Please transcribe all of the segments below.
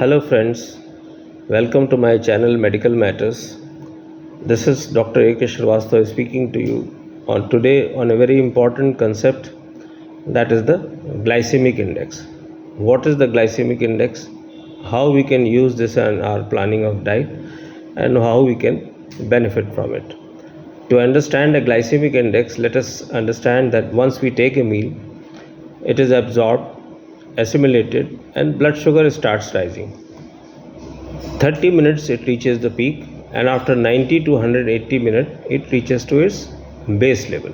Hello friends, welcome to my channel Medical Matters. This is Dr. A.K. Shrivastava speaking to you on today on a very important concept, that is the glycemic index. What is the glycemic index? How we can use this in our planning of diet and how we can benefit from it. To understand a glycemic index, let us understand that once we take a meal, it is absorbed, assimilated, and blood sugar starts rising. 30 minutes it reaches the peak, and after 90 to 180 minutes it reaches to its base level.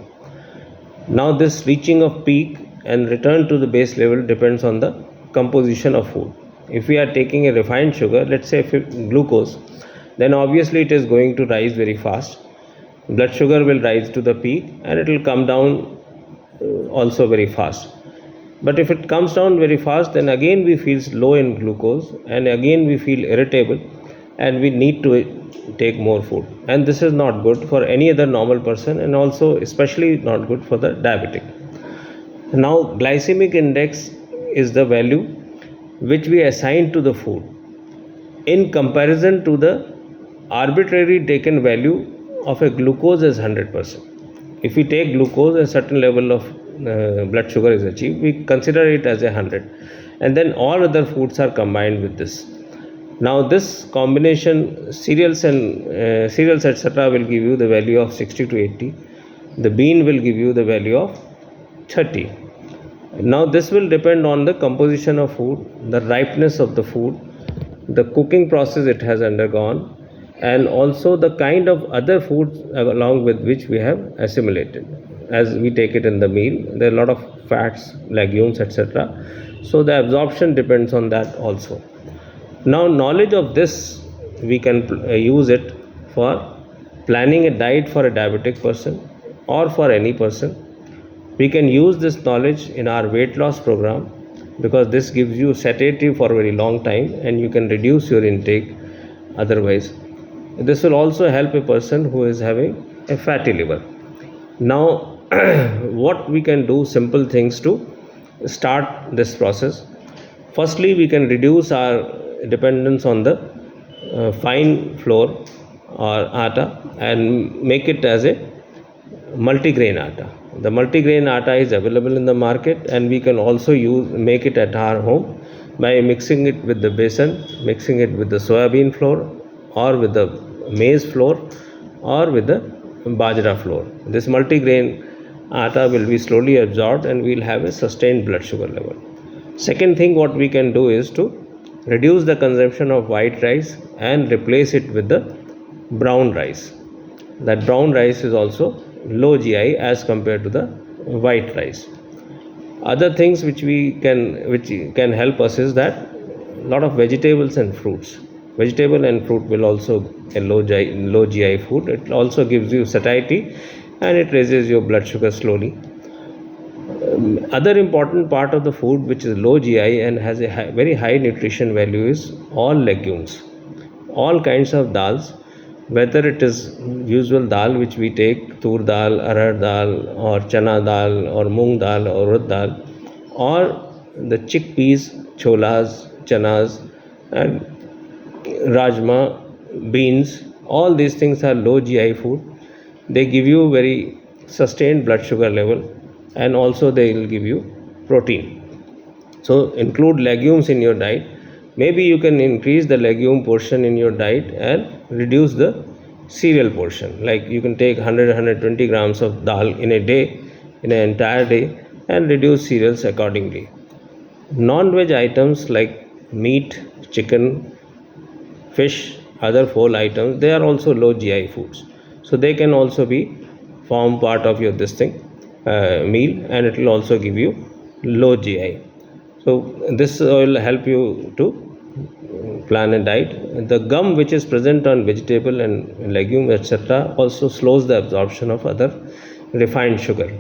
Now this reaching of peak and return to the base level depends on the composition of food. If we are taking a refined sugar, let's say glucose, then obviously it is going to rise very fast. Blood sugar will rise to the peak and it will come down also very fast. But if it comes down very fast, then again we feel low in glucose and again we feel irritable and we need to take more food. And this is not good for any other normal person, and also especially not good for the diabetic. Now glycemic index is the value which we assign to the food in comparison to the arbitrary taken value of a glucose as 100%. If we take glucose, a certain level of blood sugar is achieved, we consider it as 100, and then all other foods are combined with this. Now this combination, cereals etc. will give you the value of 60 to 80. The bean will give you the value of 30. Now this will depend on the composition of food, the ripeness of the food, the cooking process it has undergone, and also the kind of other foods along with which we have assimilated. As we take it in the meal, there are a lot of fats, legumes, etc. So the absorption depends on that also. Now knowledge of this, we can use it for planning a diet for a diabetic person or for any person. We can use this knowledge in our weight loss program, because this gives you satiety for a very long time and you can reduce your intake otherwise. This will also help a person who is having a fatty liver. Now what we can do, simple things to start this process. Firstly, we can reduce our dependence on the fine flour or atta and make it as a multigrain atta. The multigrain atta is available in the market, and we can also make it at our home by mixing it with the besan, mixing it with the soybean flour, or with the maize flour, or with the bajra flour. This multigrain atta will be slowly absorbed and we will have a sustained blood sugar level. Second thing what we can do is to reduce the consumption of white rice and replace it with the brown rice. That brown rice is also low GI as compared to the white rice. Other things which can help us is that a lot of vegetables and fruits. Vegetable and fruit will also a low GI food. It also gives you satiety and it raises your blood sugar slowly. Other important part of the food which is low GI and has a very high nutrition value is all legumes. All kinds of dals, whether it is usual dal which we take, tur dal, arhar dal, or chana dal, or moong dal, or urad dal, or the chickpeas, cholas, chanas, and rajma, beans. All these things are low GI food. They give you very sustained blood sugar level, and also they will give you protein. So include legumes in your diet. Maybe you can increase the legume portion in your diet and reduce the cereal portion. Like you can take 100-120 grams of dal in a day, in an entire day, and reduce cereals accordingly. Non-veg items like meat, chicken, fish, other whole items, they are also low GI foods. So they can also form part of your meal, and it will also give you low GI. So this will help you to plan a diet. The gum which is present on vegetable and legume etc. also slows the absorption of other refined sugar.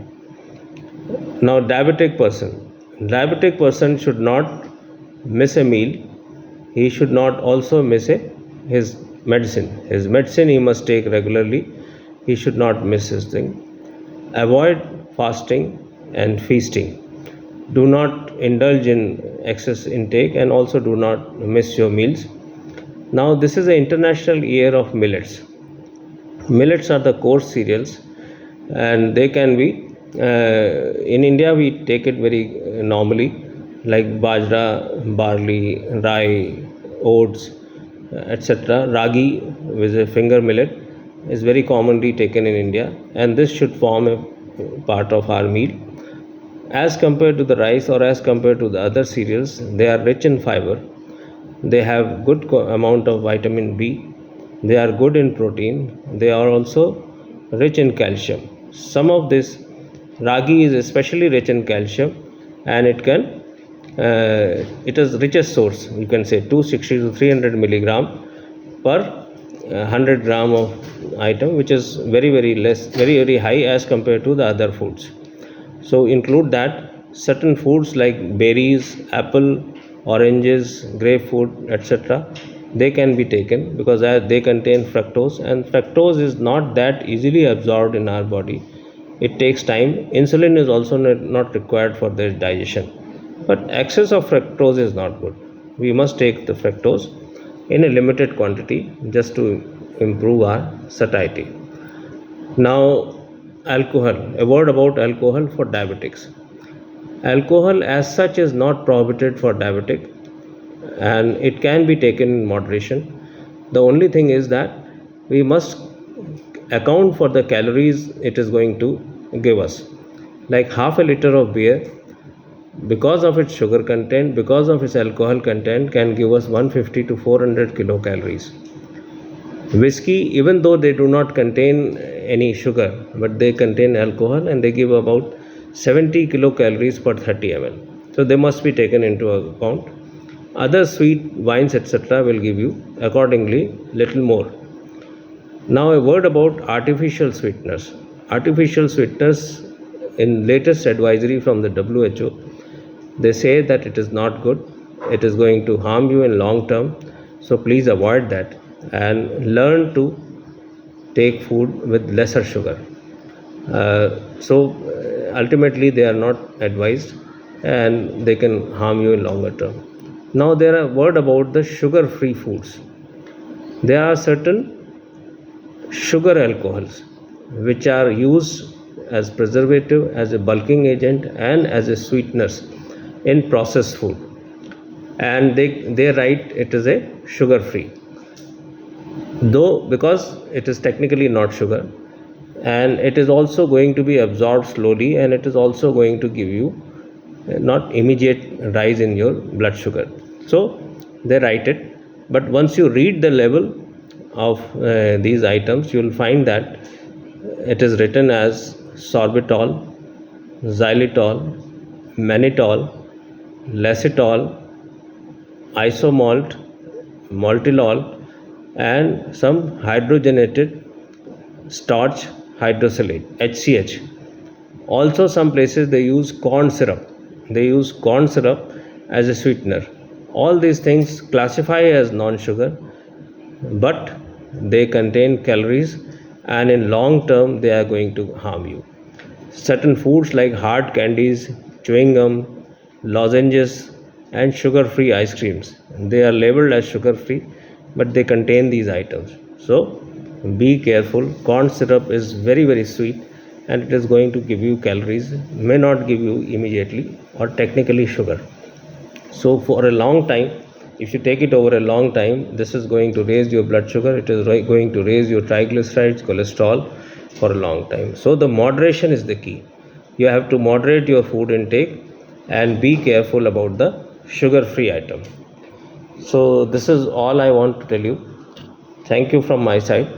Now diabetic person should not miss a meal. He should not also miss his medicine. His medicine he must take regularly. He should not miss his thing. Avoid fasting and feasting. Do not indulge in excess intake and also do not miss your meals. Now, this is the International Year of Millets. Millets are the coarse cereals, and they can be in India we take it very normally, like bajra, barley, rye, oats, etc. Ragi, which is a finger millet, is very commonly taken in India, and this should form a part of our meal. As compared to the rice or as compared to the other cereals, they are rich in fiber. They have good amount of vitamin B. They are good in protein. They are also rich in calcium. Some of this ragi is especially rich in calcium, and it is richest source. You can say 260 to 300 milligram per 100 gram of item, which is very high as compared to the other foods. So include that. Certain foods like berries, apple, oranges, grapefruit, etc., they can be taken because they contain fructose, and fructose is not that easily absorbed in our body. It takes time. Insulin is also not required for their digestion, but excess of fructose is not good. We must take the fructose in a limited quantity just to improve our satiety. Now, alcohol. A word about alcohol for diabetics. Alcohol as such is not prohibited for diabetic, and it can be taken in moderation. The only thing is that we must account for the calories it is going to give us. Like half a liter of beer, because of its sugar content, because of its alcohol content, can give us 150 to 400 kilocalories. Whiskey, even though they do not contain any sugar, but they contain alcohol, and they give about 70 kilocalories per 30 ml. So they must be taken into account. Other sweet wines, etc., will give you accordingly little more. Now, a word about artificial sweeteners. Artificial sweeteners, in latest advisory from the WHO, they say that it is not good. It is going to harm you in long term. So please avoid that and learn to take food with lesser sugar. Ultimately they are not advised, and they can harm you in longer term. Now, there are a word about the sugar free foods. There are certain sugar alcohols which are used as preservative, as a bulking agent, and as a sweeteners in processed food, and they write it is a sugar free, though because it is technically not sugar, and it is also going to be absorbed slowly, and it is also going to give you not immediate rise in your blood sugar. So they write it, but once you read the label of these items, you will find that it is written as sorbitol, xylitol, mannitol, lactitol, isomalt, maltitol, and some hydrogenated starch hydrolysate, HCH. Also, some places they use corn syrup. They use corn syrup as a sweetener. All these things classify as non-sugar, but they contain calories, and in long term they are going to harm you. Certain foods like hard candies, chewing gum, lozenges, and sugar-free ice creams, they are labeled as sugar-free, but they contain these items. So be careful. Corn syrup is very sweet, and it is going to give you calories, may not give you immediately, or technically sugar. So for a long time, if you take it over a long time, this is going to raise your blood sugar. It is going to raise your triglycerides, cholesterol for a long time. So the moderation is the key. You have to moderate your food intake and be careful about the sugar-free item. So this is all I want to tell you. Thank you from my side.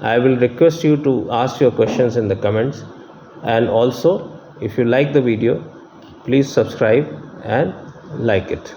I will request you to ask your questions in the comments, and also if you like the video, please subscribe and like it.